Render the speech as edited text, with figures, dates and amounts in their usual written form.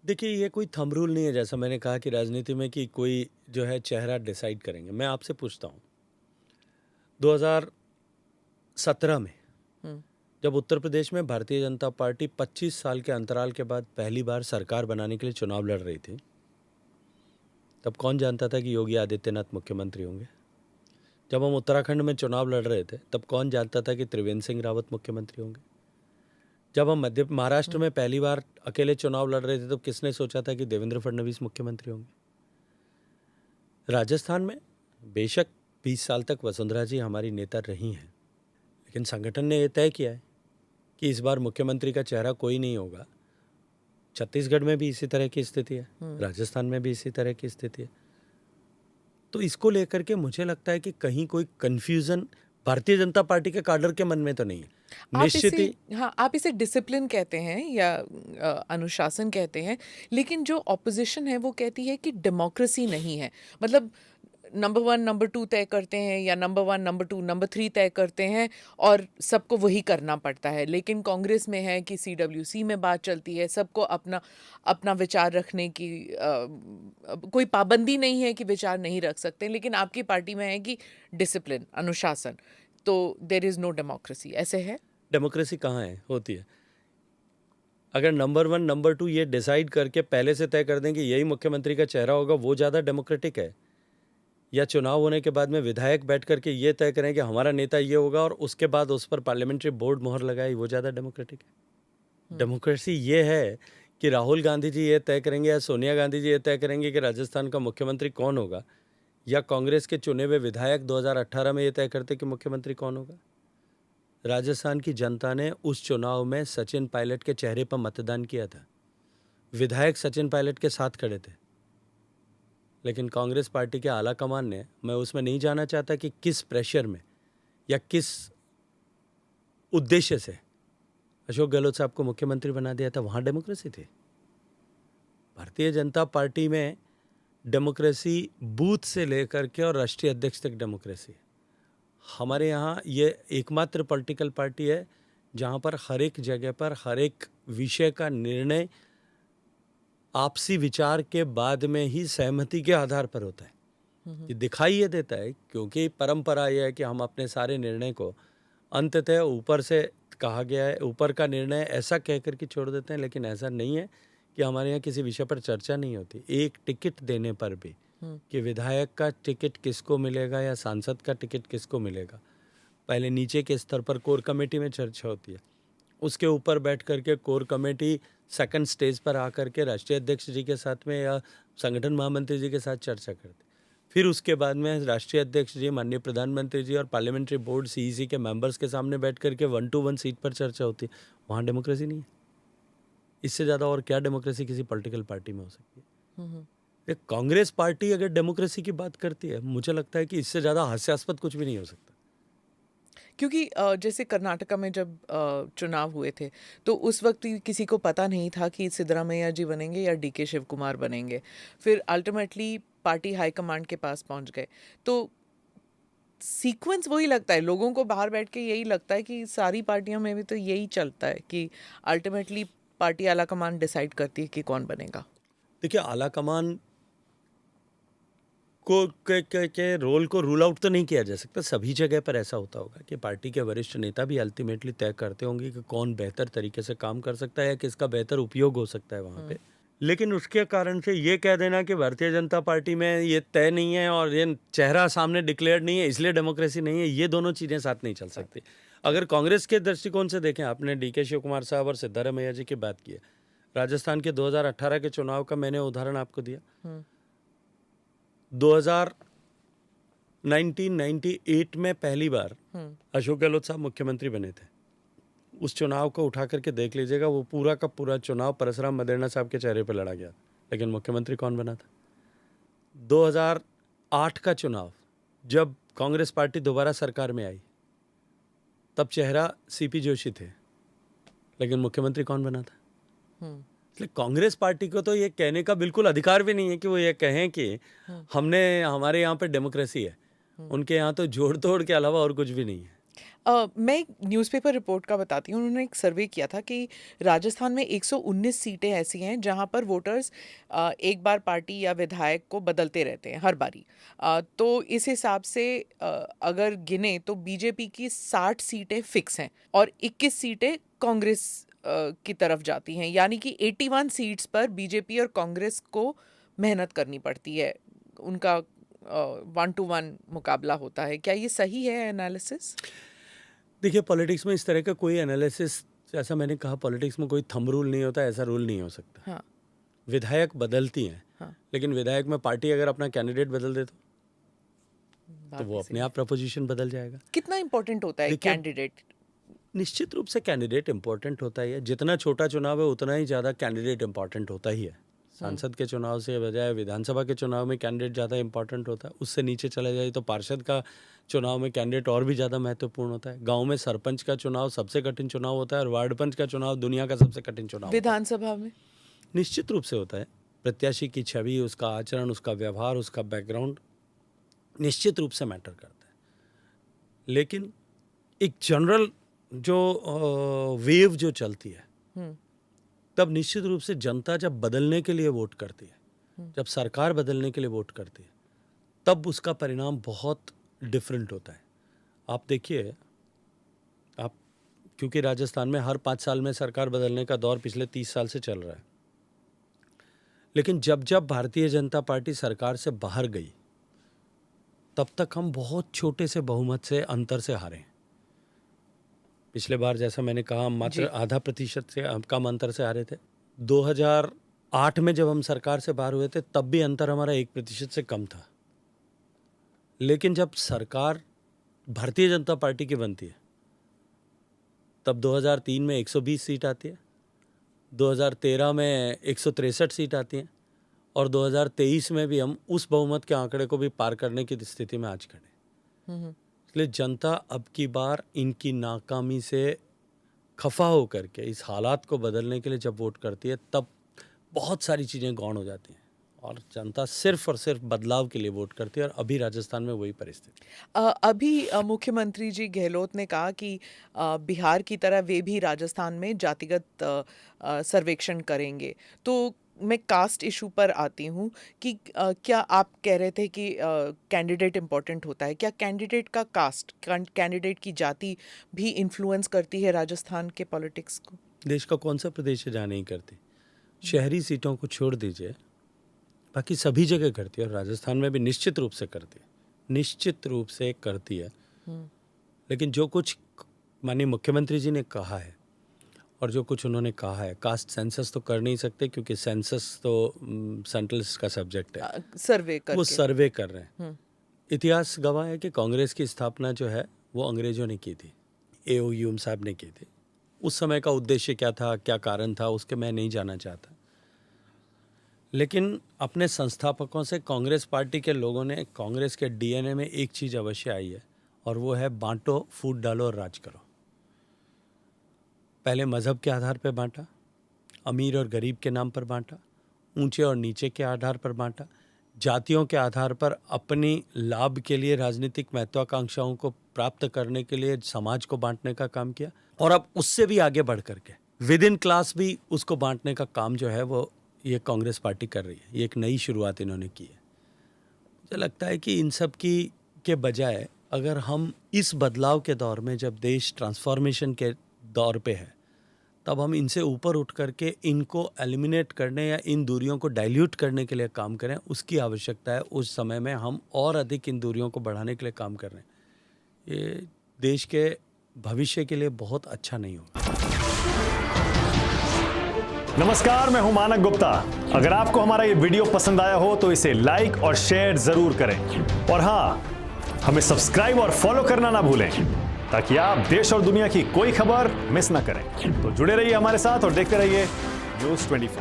देखिए, ये कोई थंब रूल नहीं है, जैसा मैंने कहा कि राजनीति में कि कोई जो है चेहरा डिसाइड करेंगे। मैं आपसे पूछता हूँ, 2017 में हम्म, जब उत्तर प्रदेश में भारतीय जनता पार्टी 25 साल के अंतराल के बाद पहली बार सरकार बनाने के लिए चुनाव लड़ रही थी, तब कौन जानता था कि योगी आदित्यनाथ मुख्यमंत्री होंगे? जब हम उत्तराखंड में चुनाव लड़ रहे थे, तब कौन जानता था कि त्रिवेंद्र सिंह रावत मुख्यमंत्री होंगे? जब हम मध्य महाराष्ट्र हम्म, में पहली बार अकेले चुनाव लड़ रहे थे, तो किसने सोचा था कि देवेंद्र फडणवीस मुख्यमंत्री होंगे? राजस्थान में बेशक 20 साल तक वसुंधरा जी हमारी नेता रही हैं, लेकिन संगठन ने यह तय किया है कि इस बार मुख्यमंत्री का चेहरा कोई नहीं होगा। छत्तीसगढ़ में भी इसी तरह की स्थिति है, हम्म। राजस्थान में भी इसी तरह की स्थिति है। तो इसको लेकर के मुझे लगता है कि कहीं कोई कंफ्यूजन भारतीय जनता पार्टी के काडर के मन में तो नहीं है। आप निश्चित इसे ही हाँ, आप इसे डिसिप्लिन कहते हैं या अनुशासन कहते हैं, लेकिन जो ऑपोजिशन है वो कहती है कि डेमोक्रेसी नहीं है। मतलब नंबर वन नंबर टू तय करते हैं, या number one number two number three तय करते हैं, और सबको वही करना पड़ता है। लेकिन कांग्रेस में है कि CWC में बात चलती है, सबको अपना अपना विचार रखने की कोई पाबंदी नहीं है कि विचार नहीं रख सकते। लेकिन आपकी पार्टी में है कि डिसिप्लिन, अनुशासन, तो देर इज़ नो डेमोक्रेसी, ऐसे है। डेमोक्रेसी कहाँ है होती है? अगर नंबर वन नंबर टू ये डिसाइड करके पहले से तय कर दें कि यही मुख्यमंत्री का चेहरा होगा, वो ज़्यादा डेमोक्रेटिक है? या चुनाव होने के बाद में विधायक बैठ करके ये तय करें कि हमारा नेता ये होगा और उसके बाद उस पर पार्लियामेंट्री बोर्ड मोहर लगाए, वो ज़्यादा डेमोक्रेटिक है? हम्म, डेमोक्रेसी ये है कि राहुल गांधी जी ये तय करेंगे या सोनिया गांधी जी ये तय करेंगे कि राजस्थान का मुख्यमंत्री कौन होगा, या कांग्रेस के चुने हुए विधायक 2018 में ये तय करते कि मुख्यमंत्री कौन होगा? राजस्थान की जनता ने उस चुनाव में सचिन पायलट के चेहरे पर मतदान किया था। विधायक सचिन पायलट के साथ खड़े थे। लेकिन कांग्रेस पार्टी के आला कमान ने, मैं उसमें नहीं जाना चाहता कि किस प्रेशर में या किस उद्देश्य से अशोक गहलोत साहब को मुख्यमंत्री बना दिया था, वहाँ डेमोक्रेसी थी। भारतीय जनता पार्टी में डेमोक्रेसी बूथ से लेकर के और राष्ट्रीय अध्यक्ष तक डेमोक्रेसी है। हमारे यहाँ ये एकमात्र पॉलिटिकल पार्टी है जहाँ पर हर एक जगह पर हर एक विषय का निर्णय आपसी विचार के बाद में ही सहमति के आधार पर होता है। ये दिखाई ये देता है क्योंकि परंपरा यह है कि हम अपने सारे निर्णय को अंततः ऊपर से कहा गया है, ऊपर का निर्णय ऐसा कह कर के छोड़ देते हैं। लेकिन ऐसा नहीं है कि हमारे यहाँ किसी विषय पर चर्चा नहीं होती। एक टिकट देने पर भी कि विधायक का टिकट किसको मिलेगा या सांसद का टिकट किसको मिलेगा, पहले नीचे के स्तर पर कोर कमेटी में चर्चा होती है। उसके ऊपर बैठ करके कोर कमेटी सेकंड स्टेज पर आकर के राष्ट्रीय अध्यक्ष जी के साथ में या संगठन महामंत्री जी के साथ चर्चा करते। फिर उसके बाद में राष्ट्रीय अध्यक्ष जी, माननीय प्रधानमंत्री जी और पार्लियामेंट्री बोर्ड CEC के मेंबर्स के सामने बैठ करके 1-to-1 सीट पर चर्चा होती है। वहाँ डेमोक्रेसी नहीं है। इससे ज़्यादा और क्या डेमोक्रेसी किसी पॉलिटिकल पार्टी में हो सकती है? एक कांग्रेस पार्टी अगर डेमोक्रेसी की बात करती है, मुझे लगता है कि इससे ज़्यादा हास्यास्पद कुछ भी नहीं हो सकता। क्योंकि जैसे कर्नाटका में जब चुनाव हुए थे, तो उस वक्त किसी को पता नहीं था कि सिद्धरामैया जी बनेंगे या DK शिव कुमार बनेंगे। फिर अल्टीमेटली पार्टी हाईकमांड के पास पहुंच गए। तो सीक्वेंस वही लगता है, लोगों को बाहर बैठ के यही लगता है कि सारी पार्टियों में भी तो यही चलता है कि अल्टीमेटली पार्टी आला कमान डिसाइड करती है कि कौन बनेगा। देखिए, आला कमान के रोल को रूल आउट तो नहीं किया जा सकता। सभी जगह पर ऐसा होता होगा कि पार्टी के वरिष्ठ नेता भी अल्टीमेटली तय करते होंगे कि कौन बेहतर तरीके से काम कर सकता है या किसका बेहतर उपयोग हो सकता है वहाँ पे। लेकिन उसके कारण से ये कह देना कि भारतीय जनता पार्टी में ये तय नहीं है और ये चेहरा सामने डिक्लेयर नहीं है इसलिए डेमोक्रेसी नहीं है, ये दोनों चीज़ें साथ नहीं चल सकती। अगर कांग्रेस के दृष्टिकोण से देखें, आपने DK शिव कुमार साहब और सिद्धारमैया जी की बात की है। राजस्थान के 2018 के चुनाव का मैंने उदाहरण आपको दिया। 1998 में पहली बार अशोक गहलोत साहब मुख्यमंत्री बने थे। उस चुनाव को उठा करके देख लीजिएगा, वो पूरा का पूरा चुनाव परसराम मदेरणा साहब के चेहरे पर लड़ा गया, लेकिन मुख्यमंत्री कौन बना था? 2008 का चुनाव, जब कांग्रेस पार्टी दोबारा सरकार में आई, तब चेहरा CP जोशी थे, लेकिन मुख्यमंत्री कौन बना था? इसलिए कांग्रेस पार्टी को तो ये कहने का बिल्कुल अधिकार भी नहीं है कि वो ये कहें कि हमारे यहाँ पे डेमोक्रेसी है। उनके यहाँ तो जोड़ तोड़ के अलावा और कुछ भी नहीं है। मैं एक न्यूज़पेपर रिपोर्ट का बताती हूँ। उन्होंने एक सर्वे किया था कि राजस्थान में 119 सीटें ऐसी हैं जहाँ पर वोटर्स एक बार पार्टी या विधायक को बदलते रहते हैं हर बारी। तो इस हिसाब से अगर गिने तो बीजेपी की 60 सीटें फिक्स हैं और 21 सीटें कांग्रेस की तरफ जाती हैं, यानी कि 81 सीट्स पर बीजेपी और कांग्रेस को मेहनत करनी पड़ती है। उनका 1-to-1 मुकाबला होता है। क्या ये सही है एनालिसिस? देखिए, पॉलिटिक्स में इस तरह का कोई एनालिसिस, जैसा मैंने कहा, पॉलिटिक्स में कोई थंब रूल नहीं होता, ऐसा रूल नहीं हो सकता। हाँ, विधायक बदलती हैं, हाँ, लेकिन विधायक में पार्टी अगर अपना कैंडिडेट बदल दे तो बात वो भी अपने सही। आप प्रपोजिशन बदल जाएगा। कितना इम्पोर्टेंट होता है देखिए, कैंडिडेट? निश्चित रूप से कैंडिडेट इंपॉर्टेंट होता ही है। जितना छोटा चुनाव है उतना ही ज़्यादा कैंडिडेट इंपॉर्टेंट होता ही है। सांसद के चुनाव से बजाय विधानसभा के चुनाव में कैंडिडेट ज़्यादा इंपॉर्टेंट होता है। उससे नीचे चला जाए तो पार्षद का चुनाव में कैंडिडेट और भी ज़्यादा महत्वपूर्ण होता है। गांव में सरपंच का चुनाव सबसे कठिन चुनाव होता है और वार्ड पंच का चुनाव दुनिया का सबसे कठिन चुनाव होता है। विधानसभा में निश्चित रूप से होता है। प्रत्याशी की छवि, उसका आचरण, उसका व्यवहार, उसका बैकग्राउंड निश्चित रूप से मैटर करता है। लेकिन एक जनरल जो वेव जो चलती है, तब निश्चित रूप से जनता जब बदलने के लिए वोट करती है, जब सरकार बदलने के लिए वोट करती है, तब उसका परिणाम बहुत डिफरेंट होता है। आप देखिए, आप क्योंकि राजस्थान में हर 5 साल में सरकार बदलने का दौर पिछले 30 साल से चल रहा है, लेकिन जब जब भारतीय जनता पार्टी सरकार से बाहर गई, तब तक हम बहुत छोटे से बहुमत से अंतर से हारे हैं। पिछले बार जैसा मैंने कहा, हम मात्र आधा प्रतिशत से कम अंतर से हारे थे। 2008 में जब हम सरकार से बाहर हुए थे, तब भी अंतर हमारा 1% से कम था। लेकिन जब सरकार भारतीय जनता पार्टी की बनती है, तब 2003 में 120 सीट आती है, 2013 में 163 सीट आती हैं और 2023 में भी हम उस बहुमत के आंकड़े को भी पार करने की स्थिति में आज खड़े। इसलिए जनता अब की बार इनकी नाकामी से खफा होकर के इस हालात को बदलने के लिए जब वोट करती है, तब बहुत सारी चीज़ें गौण हो जाती हैं और जनता सिर्फ और सिर्फ बदलाव के लिए वोट करती है। और अभी राजस्थान में वही परिस्थिति। अभी मुख्यमंत्री जी गहलोत ने कहा कि बिहार की तरह वे भी राजस्थान में जातिगत सर्वेक्षण करेंगे। तो मैं कास्ट इशू पर आती हूँ कि क्या आप कह रहे थे कि कैंडिडेट इम्पोर्टेंट होता है? क्या कैंडिडेट का कास्ट, कैंडिडेट की जाति भी इन्फ्लुएंस करती है राजस्थान के पॉलिटिक्स को? देश का कौन सा प्रदेश है जहाँ नहीं करती? शहरी सीटों को छोड़ दीजिए, बाकी सभी जगह करती है और राजस्थान में भी निश्चित रूप से करती है, निश्चित रूप से करती है। लेकिन जो कुछ माननीय मुख्यमंत्री जी ने कहा है और जो कुछ उन्होंने कहा है, कास्ट सेंसस तो कर नहीं सकते क्योंकि सेंसस तो सेंट्रल का सब्जेक्ट है, सर्वे करके वो सर्वे कर रहे हैं। इतिहास गवाह है कि कांग्रेस की स्थापना जो है वो अंग्रेजों ने की थी, A.O. ह्यूम साहब ने की थी। उस समय का उद्देश्य क्या था, क्या कारण था, उसके मैं नहीं जानना चाहता। लेकिन अपने संस्थापकों से कांग्रेस पार्टी के लोगों ने, कांग्रेस के DNA में एक चीज़ अवश्य आई है और वो है बांटो, फूट डालो और राज करो। पहले मज़हब के आधार पर बांटा, अमीर और गरीब के नाम पर बांटा, ऊंचे और नीचे के आधार पर बांटा, जातियों के आधार पर अपनी लाभ के लिए, राजनीतिक महत्वाकांक्षाओं को प्राप्त करने के लिए समाज को बांटने का काम किया। और अब उससे भी आगे बढ़ करके विद इन क्लास भी उसको बांटने का काम जो है वो ये कांग्रेस पार्टी कर रही है। ये एक नई शुरुआत इन्होंने की है। मुझे लगता है कि इन सब की के बजाय अगर हम इस बदलाव के दौर में, जब देश ट्रांसफॉर्मेशन के दौर पे है, तब हम इनसे ऊपर उठ करके इनको एलिमिनेट करने या इन दूरियों को डाइल्यूट करने के लिए काम करें, उसकी आवश्यकता है। उस समय में हम और अधिक इन दूरियों को बढ़ाने के लिए काम कर रहे हैं। ये देश के भविष्य के लिए बहुत अच्छा नहीं होगा। नमस्कार, मैं हूं मानक गुप्ता। अगर आपको हमारा ये वीडियो पसंद आया हो तो इसे लाइक और शेयर जरूर करें और हाँ, हमें सब्सक्राइब और फॉलो करना ना भूलें ताकि आप देश और दुनिया की कोई खबर मिस ना करें। तो जुड़े रहिए हमारे साथ और देखते रहिए न्यूज़ 24।